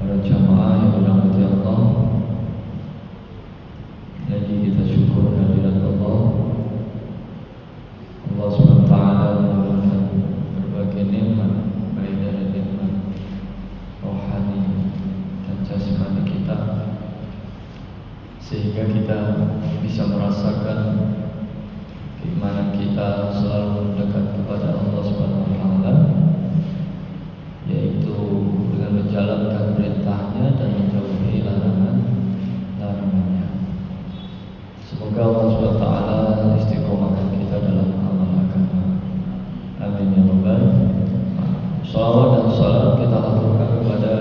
para jamaah yang dirahmati Allah. Lagi kita syukur kehadirat Allah. Allah SWT memberikan berbagai nikmat, baik dari nikmat rohani dan jasmani kita, sehingga kita bisa merasakan keimanan kita selalu mendekat kepada Allah SWT, yaitu dengan menjalankan perintahnya dan menjauhi larangannya. Semoga Allah SWT istiqomahkan kita dalam amal agama. Amin ya rabbal alamin. Salawat dan salam kita haturkan kepada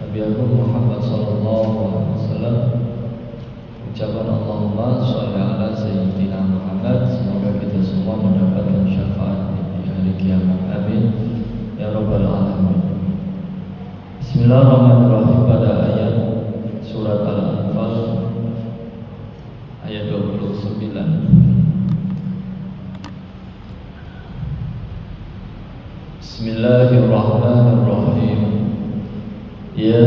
Nabi Agung Muhammad SAW. Ucapan Allahumma sholli ala sayyidina Muhammad. Semoga kita semua mendapatkan syafaat di hari kiamat. Amin ya rabbal alamin. Bismillahirrahmanirrahim. Pada ayat surat Al-Anfal ayat 29. Bismillahirrahmanirrahim. Ya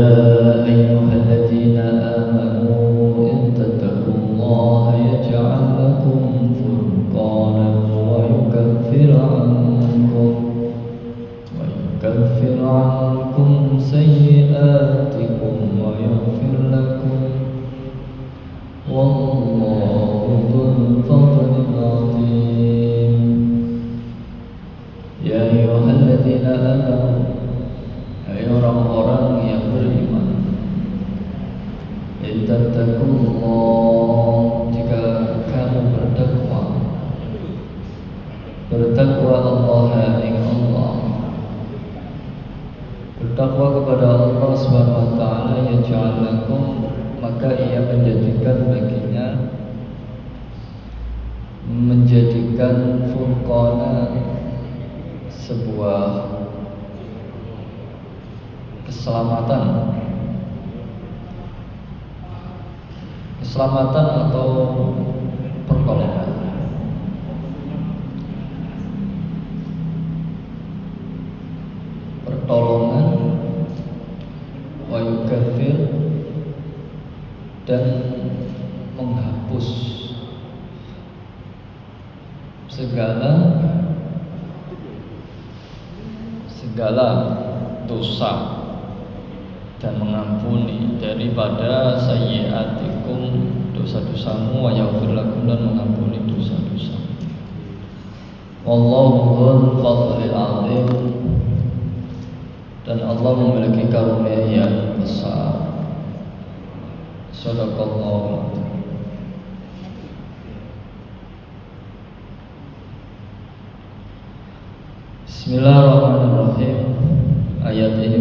ayyuhalladzina amanu in tattaqullaha yaj'al lakum furqanan wa yukaffir 'ankum sayyi'atikum wa yaghfir lakum wallahu dzul fadlil 'adzim. Ya ayyuhalladzina amanu, hai orang-orang yang beriman, ittaqullaha, jika kamu bertakwa Allah ing Allah, bertakwa kepada Allah Subhanahu wa taala, yaj'al lakum, maka ia menjadikan furqana, sebuah keselamatan atau pertolongan. Wa yukaffir, dan menghapus segala dosa dan mengampuni daripada sayyi'atikum, dosa-dosamu, wa yaghfir lakum, dan mengampuni dosa-dosa. Wallahu dzul fadlil 'adzim, dan Allah memiliki karunia yang besar. Shadaqallahu. Bismillahirrahmanirrahim. Ayat ini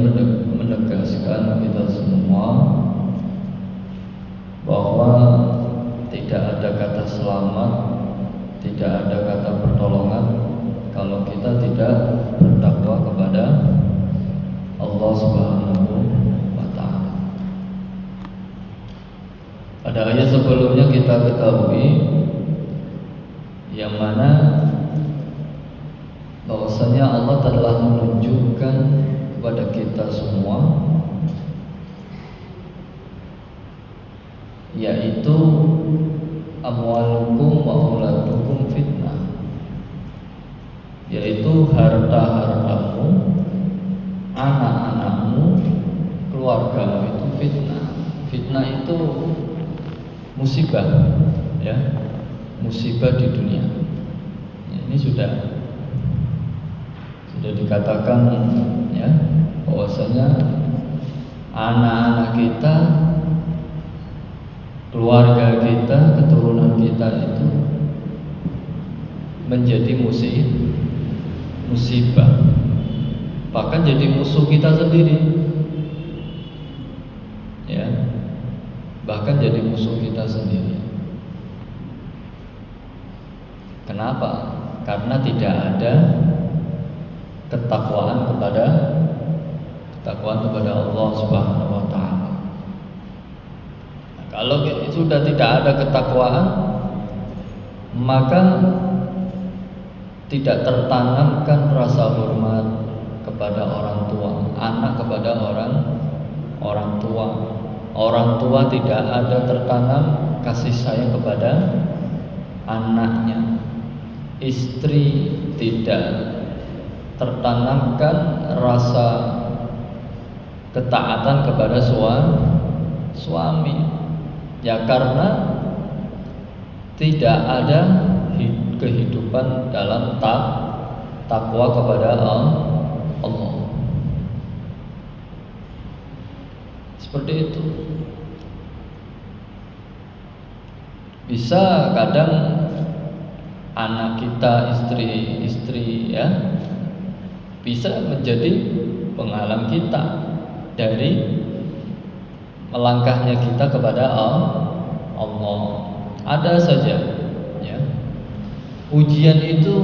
menegaskan kita semua bahwa tidak ada kata selamat, tidak ada kata pertolongan kalau kita tidak bertakwa kepada Allah Subhanahu wa ta'ala. Pada ayat sebelumnya kita ketahui yang mana bahwasanya Allah telah menunjukkan kepada kita semua, yaitu amwalukum wa auladukum fitnah, yaitu harta-hartamu, anak-anakmu, keluargamu itu fitnah. Fitnah itu musibah, ya, musibah di dunia. Ini sudah dikatakan, ya, bahwasanya anak-anak kita, keluarga kita, keturunan kita itu menjadi musibah, bahkan jadi musuh kita sendiri, ya, bahkan jadi musuh kita sendiri. Kenapa? Karena tidak ada ketakwaan kepada Allah Subhanahu wa ta'ala. Nah, kalau sudah tidak ada ketakwaan, maka tidak tertanamkan rasa hormat kepada orang tua, anak kepada orang orang tua. Orang tua tidak ada tertanam kasih sayang kepada anaknya. Istri tidak tertanamkan rasa ketaatan kepada suami. Ya karena tidak ada kehidupan dalam takwa kepada Allah. Seperti itu. Bisa kadang anak kita, istri ya, bisa menjadi penghalang kita dari melangkahnya kita kepada Allah. Ada saja ya. Ujian itu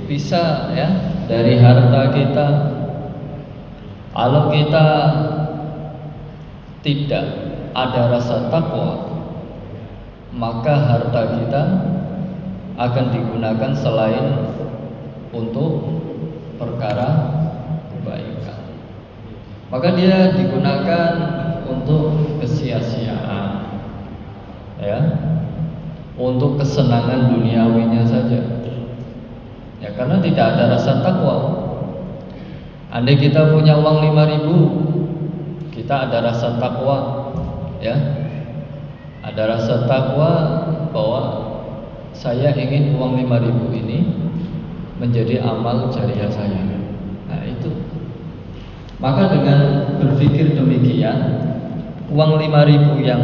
bisa ya dari harta kita. Kalau kita tidak ada rasa takwa, maka harta kita akan digunakan selain untuk perkara kebaikan. Maka dia digunakan untuk kesia-siaan, ya, untuk kesenangan duniawinya saja. Ya karena tidak ada rasa takwa. Andai kita punya uang 5.000, kita ada rasa takwa, ya, ada rasa takwa bahwa saya ingin uang 5.000 ini menjadi amal jariah saya. Nah itu. Maka dengan berpikir demikian, uang 5.000 yang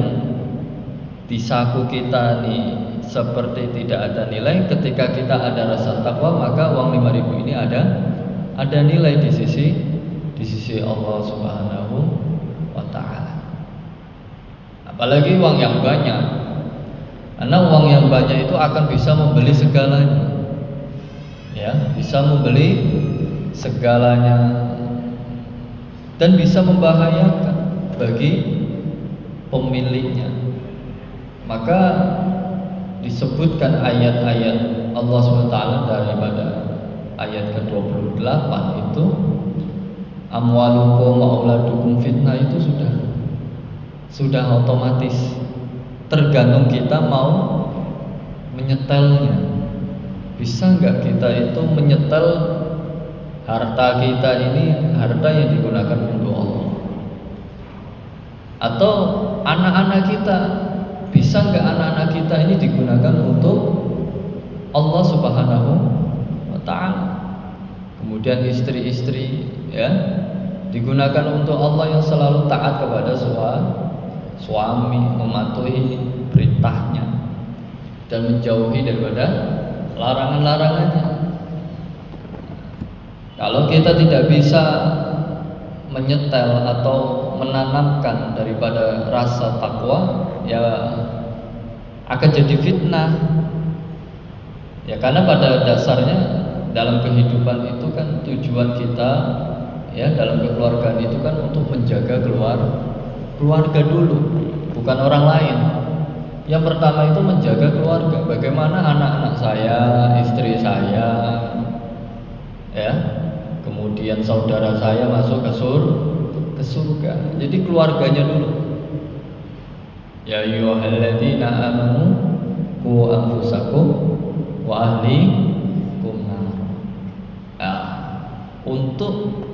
di saku kita nih seperti tidak ada nilai. Ketika kita ada rasa takwa, maka uang 5.000 ini ada nilai di sisi Allah Subhanahu wa ta'ala. Apalagi uang yang banyak. Karena uang yang banyak itu akan bisa membeli segalanya. Ya, bisa membeli segalanya dan bisa membahayakan bagi pemiliknya. Maka disebutkan ayat-ayat Allah SWT daripada ayat ke-28 itu, amwalukum wa auladukum fitnah, itu sudah otomatis, tergantung kita mau menyetelnya. Bisa nggak kita itu menyetel harta kita ini, harta yang digunakan untuk Allah? Atau anak-anak kita, bisa nggak anak-anak kita ini digunakan untuk Allah Subhanahu wa ta'ala? Kemudian istri-istri ya digunakan untuk Allah yang selalu taat kepada suami, mematuhi perintahnya dan menjauhi daripada larangan-larangannya. Kalau kita tidak bisa menyetel atau menanamkan daripada rasa takwa, ya akan jadi fitnah. Ya karena pada dasarnya dalam kehidupan itu kan tujuan kita ya dalam kekeluargaan itu kan untuk menjaga keluarga dulu, bukan orang lain. Yang pertama itu menjaga keluarga. Bagaimana anak-anak saya, istri saya, ya, kemudian saudara saya masuk ke surga. Jadi keluarganya dulu. Ya ayyuhalladzina amanu qu anfusakum wa ahlikum nar. Ya, untuk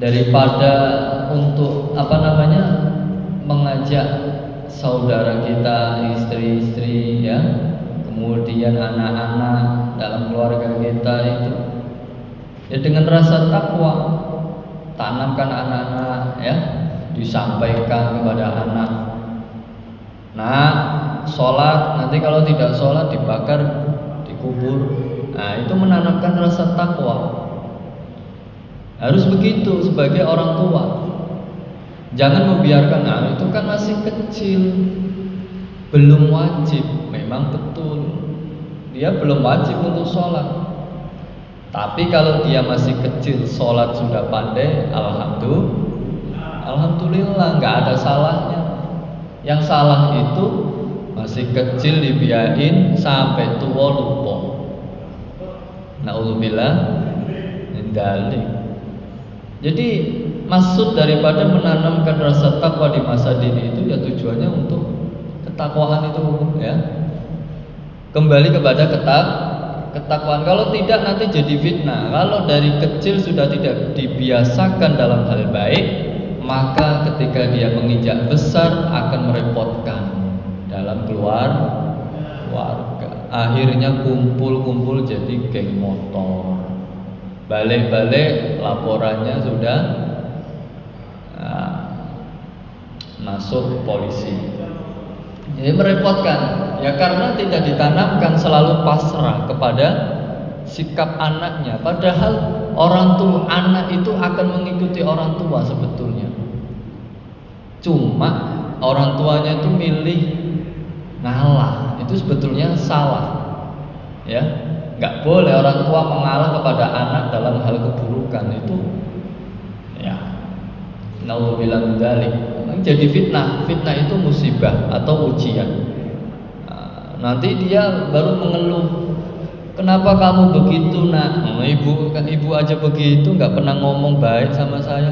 daripada untuk mengajak saudara kita, istri-istri ya, kemudian anak-anak dalam keluarga kita itu ya dengan rasa takwa, tanamkan anak-anak ya, disampaikan kepada anak. Nah, sholat, nanti kalau tidak sholat dibakar, dikubur. Nah, itu menanamkan rasa takwa. Harus begitu sebagai orang tua. Jangan membiarkan, nah itu kan masih kecil, belum wajib. Memang betul, dia belum wajib untuk sholat. Tapi kalau dia masih kecil, sholat sudah pandai, alhamdulillah, nggak ada salahnya. Yang salah itu masih kecil dibiarin sampai tua lupa. Na'udzubillah min dzalik. Jadi maksud daripada menanamkan rasa takwa di masa dini itu ya tujuannya untuk ketakwaan itu ya. Kembali kepada ketakwaan. Kalau tidak nanti jadi fitnah. Kalau dari kecil sudah tidak dibiasakan dalam hal baik, maka ketika dia menginjak besar akan merepotkan dalam keluarga. Akhirnya kumpul jadi geng motor. Balik-balik laporannya sudah masuk polisi. Jadi merepotkan ya, karena tidak ditanamkan selalu pasrah kepada sikap anaknya. Padahal orang tua anak itu akan mengikuti orang tua sebetulnya. Cuma orang tuanya itu milih ngalah, itu sebetulnya salah. Ya, nggak boleh orang tua mengalah kepada anak dalam hal keburukan itu. Ya, naudzubillah min dzalik. Jadi fitnah itu musibah atau ujian. Nanti dia baru mengeluh, kenapa kamu begitu nak? Ibu aja begitu, nggak pernah ngomong baik sama saya,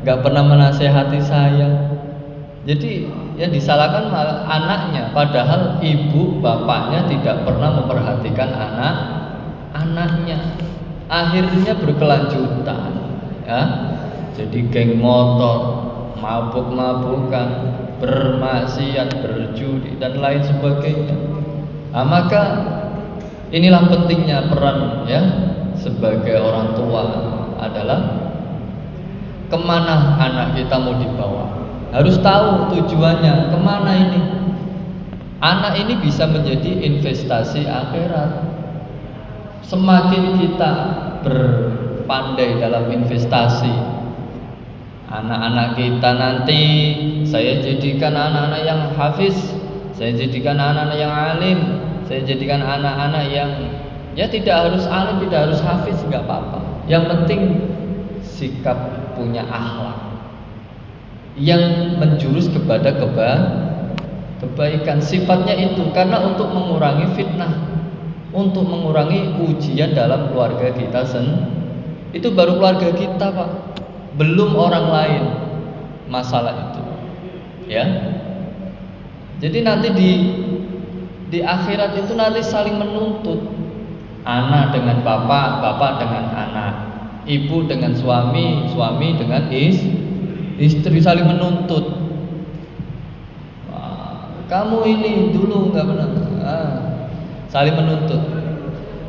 nggak pernah menasehati saya. Jadi yang disalahkan malah anaknya, padahal ibu bapaknya tidak pernah memperhatikan anaknya. Akhirnya berkelanjutan, ya. Jadi geng motor, mabuk-mabukan, bermaksiat, berjudi dan lain sebagainya. Maka inilah pentingnya peran ya sebagai orang tua adalah kemana anak kita mau dibawa. Harus tahu tujuannya kemana ini. Anak ini bisa menjadi investasi akhirat. Semakin kita berpandai dalam investasi, anak-anak kita nanti saya jadikan anak-anak yang hafiz, saya jadikan anak-anak yang alim, saya jadikan anak-anak yang ya tidak harus alim, tidak harus hafiz, nggak apa-apa. Yang penting sikap punya akhlak yang menjurus kepada kebaikan. Sifatnya itu karena untuk mengurangi fitnah, untuk mengurangi ujian dalam keluarga kita itu baru keluarga kita Pak, belum orang lain masalah itu ya. Jadi nanti di akhirat itu nanti saling menuntut, anak dengan bapak dengan anak, ibu dengan suami dengan istri saling menuntut. Kamu ini dulu nggak benar, saling menuntut.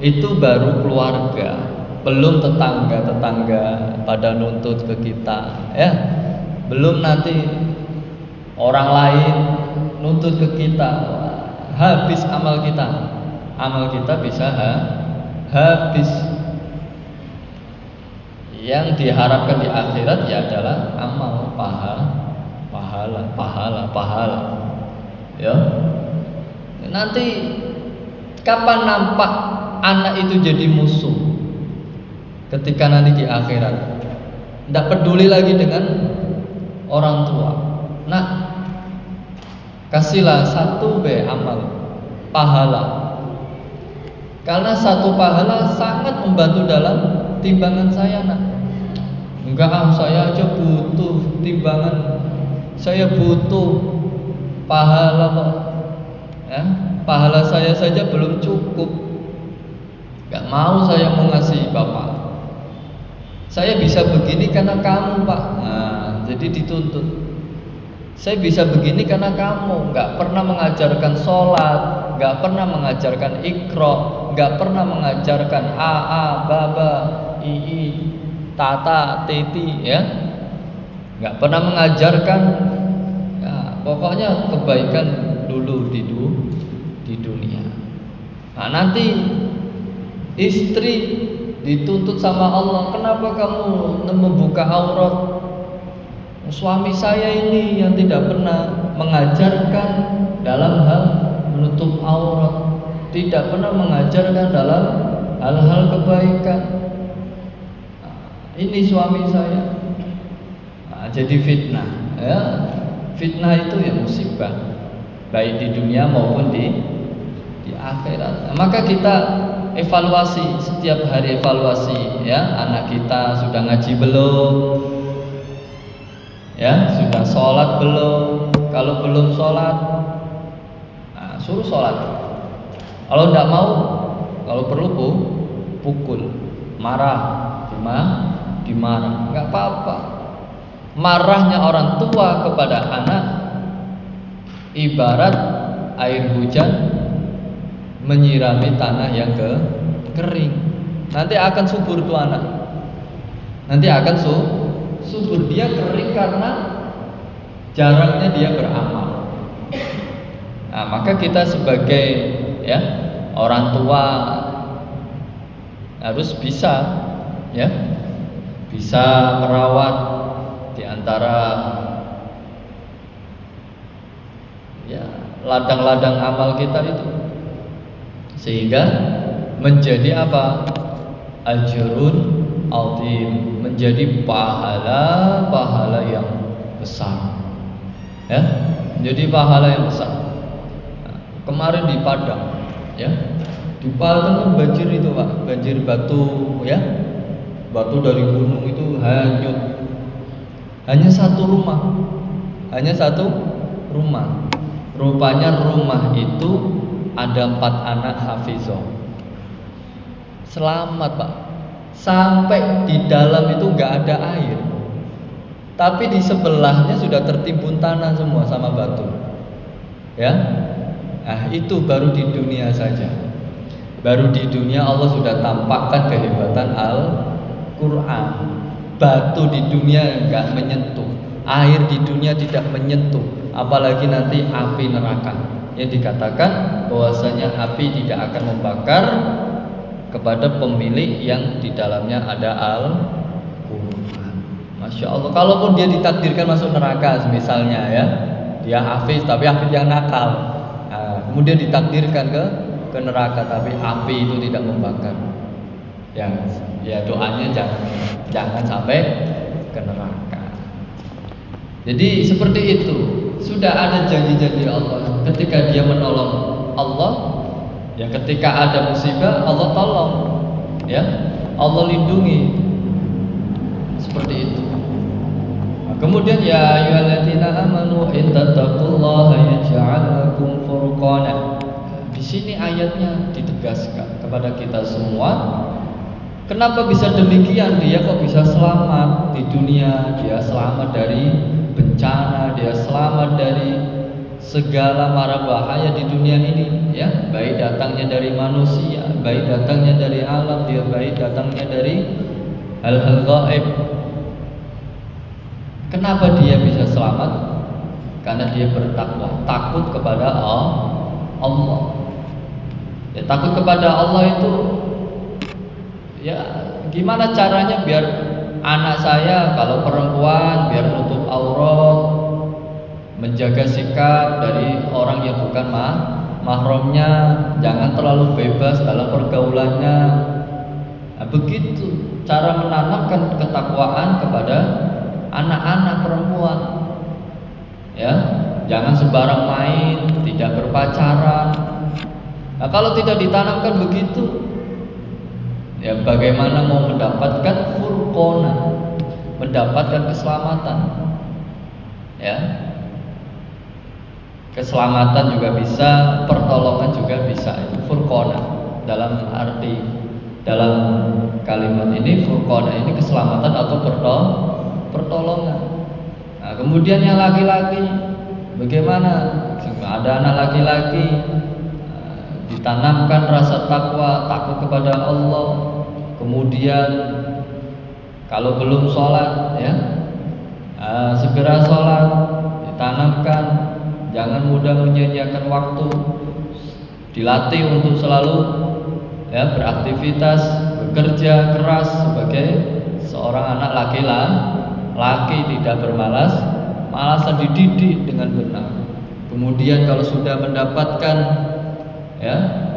Itu baru keluarga, belum tetangga pada nuntut ke kita, ya. Belum nanti orang lain nuntut ke kita, habis amal kita bisa habis. Yang diharapkan di akhirat ya adalah amal, pahala. Ya. Nanti kapan nampak anak itu jadi musuh? Ketika nanti di akhirat, tidak peduli lagi dengan orang tua. Nah, kasihlah satu amal, pahala. Karena satu pahala sangat membantu dalam timbangan saya nak. Enggak saya aja butuh timbangan, saya butuh pahala kok. Ya, pahala saya saja belum cukup. Enggak mau saya mengasihi bapak. Saya bisa begini karena kamu Pak. Nah, jadi dituntut. Saya bisa begini karena kamu nggak pernah mengajarkan sholat, nggak pernah mengajarkan iqra, nggak pernah mengajarkan baba, ii, tata, teti, ya, nggak pernah mengajarkan. Ya, pokoknya kebaikan dulu di dunia. Nah, nanti istri dituntut sama Allah, kenapa kamu membuka aurat? Suami saya ini yang tidak pernah mengajarkan dalam hal menutup aurat, tidak pernah mengajarkan dalam hal-hal kebaikan. Ini suami saya. Jadi fitnah, ya. Fitnah itu ya musibah, baik di dunia maupun di akhirat. Maka kita evaluasi, setiap hari evaluasi, ya, anak kita sudah ngaji belum? Ya, sudah sholat belum? Kalau belum sholat, nah, suruh sholat. Kalau tidak mau, kalau perlu pukul, marah, dimarah, nggak apa-apa. Marahnya orang tua kepada anak ibarat air hujan menyirami tanah yang kering. Nanti akan subur tuh anak. Nanti akan subur. Dia kering karena jarangnya dia beramal. Nah, maka kita sebagai orang tua harus bisa merawat di antara ladang-ladang amal kita itu, sehingga menjadi apa? Ajrun azim, menjadi pahala yang besar. Menjadi pahala yang besar. Nah, kemarin di Padang, di Padang banjir itu Pak, banjir batu, batu dari gunung itu hanyut. Hanya satu rumah. Rupanya rumah itu ada 4 anak hafizah. Selamat Pak. Sampai di dalam itu nggak ada air, tapi di sebelahnya sudah tertimbun tanah semua sama batu. Nah itu baru di dunia saja. Baru di dunia Allah sudah tampakkan kehebatan Al-Quran. Batu di dunia nggak menyentuh, air di dunia tidak menyentuh, apalagi nanti api neraka yang dikatakan bahwasanya api tidak akan membakar kepada pemilik yang di dalamnya ada Al-Quran. Masya Allah. Kalaupun dia ditakdirkan masuk neraka, misalnya dia hafiz tapi hafiz yang nakal, nah, kemudian ditakdirkan ke neraka tapi api itu tidak membakar, doanya jangan sampai ke neraka. Jadi seperti itu. Sudah ada janji-janji Allah ketika dia menolong Allah. Ketika ada musibah Allah tolong, Allah lindungi, seperti itu. Nah, kemudian ya ayyuhalladzina amanu in tattaqullaha yaj'al lakum furqana. Di sini ayatnya ditegaskan kepada kita semua. Kenapa bisa demikian? Dia kok bisa selamat di dunia? Dia selamat dari bencana, dia selamat dari segala mara bahaya di dunia ini, baik datangnya dari manusia, baik datangnya dari alam, baik datangnya dari hal-hal gaib. Kenapa dia bisa selamat? Karena dia bertakwa, takut kepada Allah. Takut kepada Allah itu, gimana caranya biar anak saya kalau perempuan biar nutup aurat, menjaga sikap dari orang yang bukan mahramnya, jangan terlalu bebas dalam pergaulannya. Nah, begitu cara menanamkan ketakwaan kepada anak-anak perempuan. Jangan sembarang main, tidak berpacaran. Nah, kalau tidak ditanamkan begitu, bagaimana mau mendapatkan furqana, mendapatkan keselamatan? Keselamatan juga bisa, pertolongan juga bisa. Itu furqana. Dalam kalimat ini furqana ini keselamatan atau pertolongan. Nah, kemudian yang laki-laki bagaimana? Ada anak laki-laki ditanamkan rasa takwa, takut kepada Allah. Kemudian kalau belum sholat, segera sholat, ditanamkan. Jangan mudah menyia-nyiakan waktu. Dilatih untuk selalu beraktivitas, bekerja keras sebagai seorang anak laki-laki, tidak malasan, dididik dengan benar. Kemudian kalau sudah mendapatkan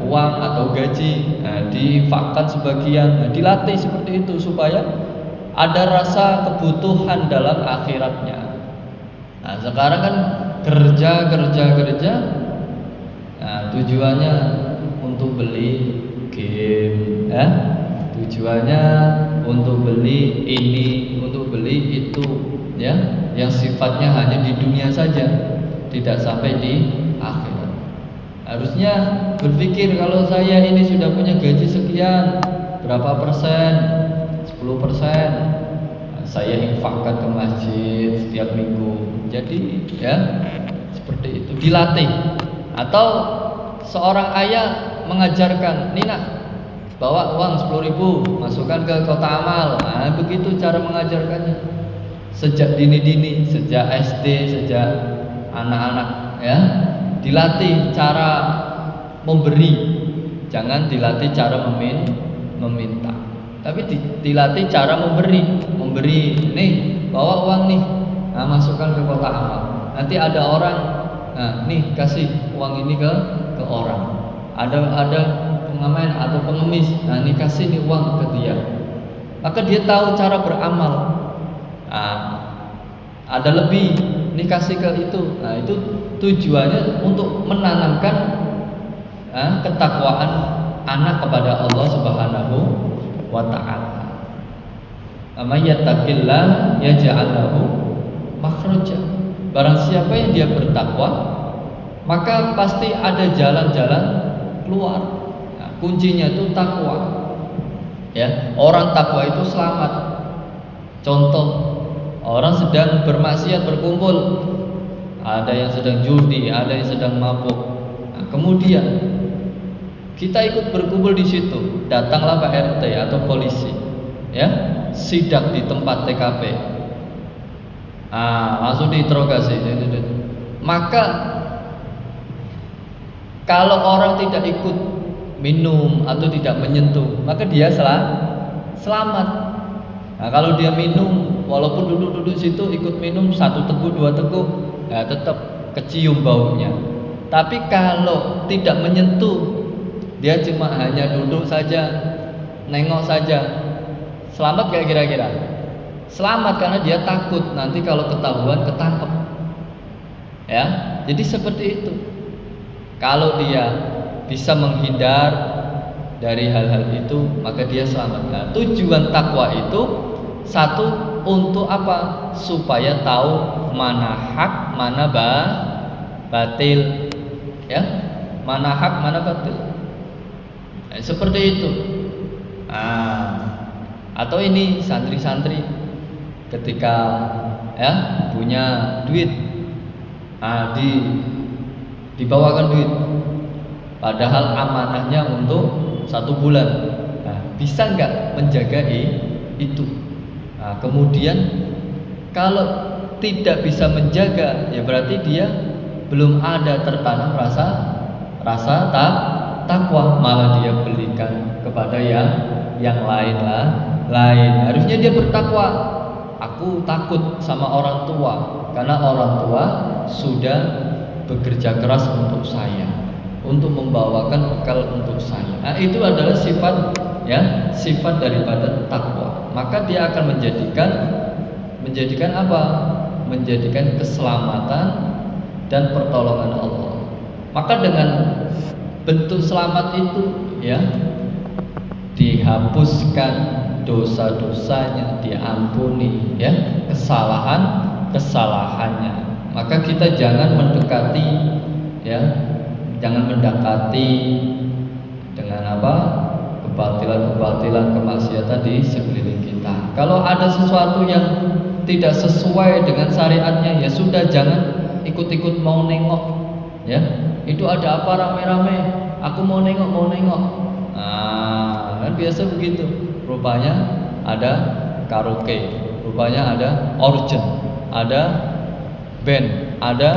uang atau gaji, diinfakkan sebagian, dilatih seperti itu supaya ada rasa kebutuhan dalam akhiratnya. Nah, sekarang kan kerja, tujuannya untuk beli game, tujuannya untuk beli ini, untuk beli itu, yang sifatnya hanya di dunia saja, tidak sampai di akhirat. Harusnya berpikir, kalau saya ini sudah punya gaji sekian, berapa persen? 10% saya infakkan ke masjid setiap minggu. Jadi ya seperti itu, dilatih. Atau seorang ayah mengajarkan, "Nih nak, bawa uang 10.000, masukkan ke kotak amal." Nah, begitu cara mengajarkannya. Sejak dini-dini, sejak SD, sejak anak-anak ya, dilatih cara memberi. Jangan dilatih cara meminta. Tapi dilatih cara memberi. Nih, bawa uang nih. Nah, masukkan ke kotak amal. Nanti ada orang, nah, nih kasih uang ini ke orang. Ada pengamen atau pengemis. Nah, nih kasih nih uang ke dia. Maka dia tahu cara beramal. Nah, ada lebih, nih kasih ke itu. Nah, itu tujuannya untuk menanamkan ketakwaan anak kepada Allah Subhanahu wa ta'ala. Amman yattaqillah yaj'al lahu makhraja. Barang siapa yang dia bertakwa, maka pasti ada jalan-jalan keluar. Nah, kuncinya itu takwa. Ya, orang takwa itu selamat. Contoh, orang sedang bermaksiat berkumpul, ada yang sedang judi, ada yang sedang mabuk. Nah, kemudian kita ikut berkumpul di situ, datanglah Pak RT atau polisi, ya, sidak di tempat TKP. Langsung diinterogasi. Maka kalau orang tidak ikut minum atau tidak menyentuh, maka dia selamat. Nah, kalau dia minum, walaupun duduk-duduk situ ikut minum 1 teguk 2 teguk, ya tetap kecium baunya. Tapi kalau tidak menyentuh, dia cuma hanya duduk saja, nengok saja, selamat gak kira-kira? Selamat, karena dia takut nanti kalau ketahuan ketangkep. Ya, jadi seperti itu. Kalau dia bisa menghindar dari hal-hal itu, maka dia selamat. Nah, tujuan takwa itu satu, untuk apa? Supaya tahu mana hak, mana batil. Ya, mana hak, mana batil. Seperti itu. Atau ini santri-santri ketika ya punya duit, dibawakan duit, padahal amanahnya untuk 1 bulan. Bisa nggak menjaga itu? Kemudian kalau tidak bisa menjaga, ya berarti dia belum ada tertanam rasa takwa, malah dia belikan kepada yang lain. Harusnya dia bertakwa. Aku takut sama orang tua, karena orang tua sudah bekerja keras untuk saya, untuk membawakan bekal untuk saya. Nah, itu adalah sifat daripada takwa. Maka dia akan menjadikan apa? Menjadikan keselamatan dan pertolongan Allah. Maka dengan bentuk selamat itu, ya, dihapuskan dosa-dosanya, diampuni, ya, kesalahannya. Maka kita jangan mendekati, ya, jangan mendekati dengan apa? Kebatilan, kemaksiatan di sekeliling kita. Kalau ada sesuatu yang tidak sesuai dengan syariatnya, ya sudah, jangan ikut-ikut mau nengok, ya. Itu ada apa rame-rame? Aku mau nengok. Kan biasa begitu. Rupanya ada karaoke, rupanya ada organ, ada band, ada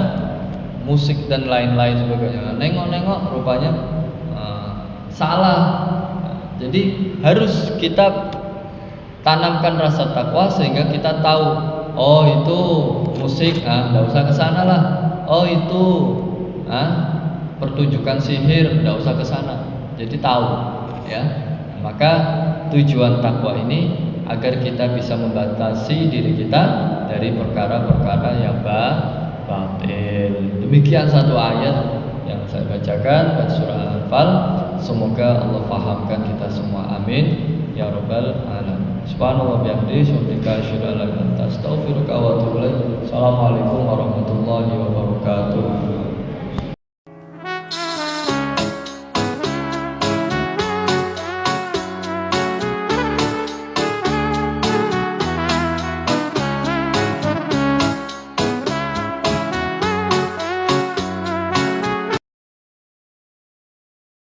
musik dan lain-lain sebagainya. Nengok-nengok, rupanya salah. Jadi harus kita tanamkan rasa takwa sehingga kita tahu, oh itu musik, nggak usah kesana lah. Oh itu pertunjukan sihir, nggak usah kesana. Jadi tahu, ya. Maka tujuan takwa ini agar kita bisa membatasi diri kita dari perkara-perkara yang batil. Demikian satu ayat yang saya bacakan dari surah Al-Anfal. Semoga Allah fahamkan kita semua. Amin ya rabbal alamin. Subhanallah bihamdihi, syukrika, asyhadu an la ilaha illa anta, astaghfiruka wa atubu ilaik. Assalamualaikum warahmatullahi wabarakatuh.